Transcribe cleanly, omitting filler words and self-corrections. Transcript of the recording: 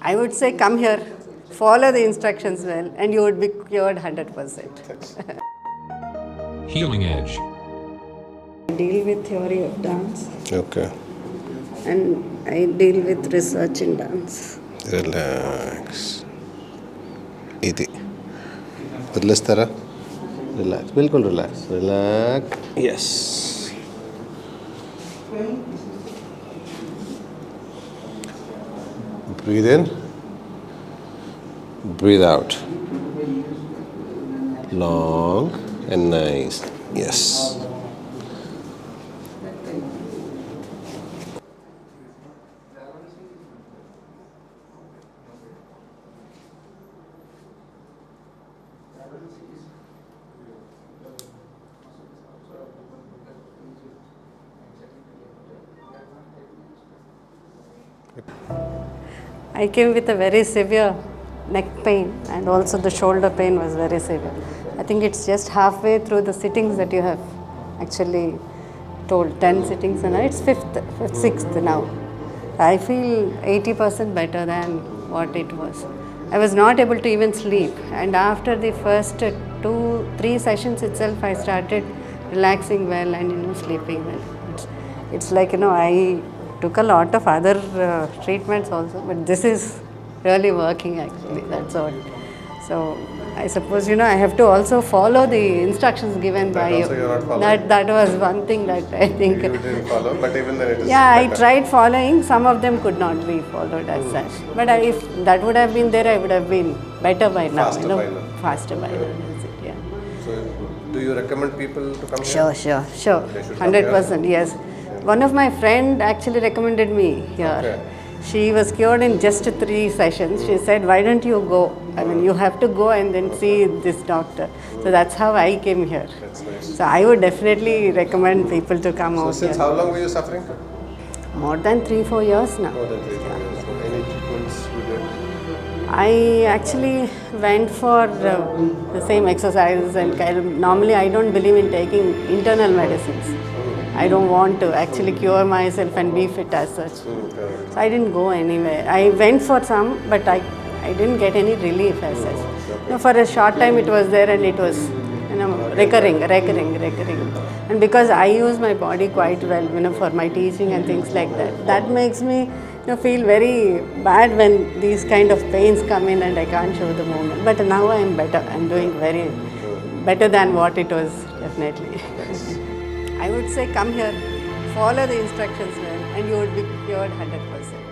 I would say come here, follow the instructions well, and you would be cured 100%. Healing Edge. I deal with theory of dance Okay. and I deal with research in dance. Relax. ఇది వదిలేస్తారా? Relax, బిల్కుల్ relax. Relax. Yes. Breathe in. Breathe out. Long and nice. Yes. I came with a very severe neck pain and also the shoulder pain was very severe. I think it's just halfway through the sittings that you have actually told 10 sittings and it's sixth now. I feel 80% better than what it was. I was not able to even sleep and after the first 2-3 sessions itself I started relaxing well and sleeping well. It's like I took a lot of other treatments also, but this is really working actually, that's all. So I suppose I have to also follow the instructions given by you. Also you're not following. That was one thing that I think. You didn't follow, but even then it is. Yeah, I better. tried following. Some of them could not be followed as such. But if that would have been there, I would have been better by now. Faster by now. Faster by now. That's it, yeah. So, do you recommend people to come here? Sure. They should come here? 100%, yes. One of my friend actually recommended me here. Okay. She was cured in just 3 sessions. She said, why don't you go? I mean, you have to go and then see this doctor. So that's how I came here. That's nice. So I would definitely recommend people to come So out since here. how long were you suffering? More than 3-4 years now. More than 3-4 years. So any treatments you did? I actually went for the same exercises and normally I don't believe in taking internal medicines. I don't want to actually cure myself and be fit as such. So I didn't go anywhere. I went for some, but I didn't get any relief as such. For a short time it was there and it was recurring. And because I use my body quite well, for my teaching and things like that, that makes me feel very bad when these kind of pains come in and I can't show the movement. But now I am better. I'm doing very better than what it was, definitely. I would say come here, follow the instructions well, and you would be cured 100%.